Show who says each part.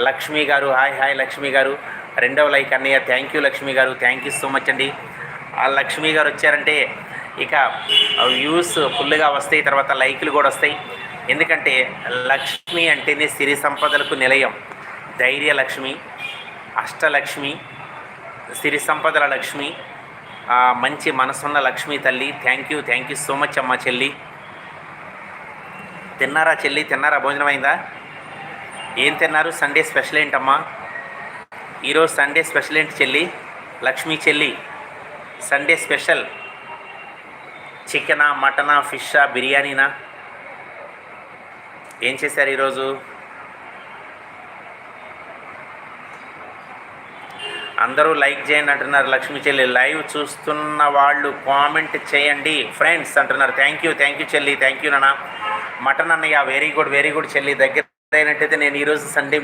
Speaker 1: లక్ష్మి గారు hi hi Lakshmi గారు, రెండవ లైక్ అన్నయ్య, థ్యాంక్ యూ లక్ష్మి గారు, థ్యాంక్ యూ సో మచ్ అండి. ఆ లక్ష్మి గారు వచ్చారంటే ఇక వ్యూస్ ఫుల్గా వస్తాయి, తర్వాత లైకులు కూడా వస్తాయి. ఎందుకంటే లక్ష్మి అంటేనే సిరి సంపదలకు నిలయం. ధైర్య లక్ష్మి, అష్టలక్ష్మి, సిరి సంపదల లక్ష్మి, మంచి మనసున్న లక్ష్మి తల్లి. థ్యాంక్ యూ సో మచ్ అమ్మ చెల్లి. తిన్నారా చెల్లి, తిన్నారా? భోజనం అయిందా? ఏం తిన్నారు? సండే స్పెషల్ ఏంటమ్మా? ఈరోజు సండే స్పెషల్ ఏంటి చెల్లి? లక్ష్మీ చెల్లి, సండే స్పెషల్ చికెనా, మటనా, ఫిషా, బిర్యానీనా? ఏం చేశారు ఈరోజు? అందరూ లైక్ చేయండి అంటున్నారు లక్ష్మీ చెల్లి. లైవ్ చూస్తున్న వాళ్ళు కామెంట్ చేయండి ఫ్రెండ్స్ అంటున్నారు. థ్యాంక్ యూ చెల్లి, థ్యాంక్ యూ నాన్న. మటన్ అన్నయ్య, వెరీ గుడ్ చెల్లి. దగ్గర అయినట్టయితే నేను ఈరోజు సండే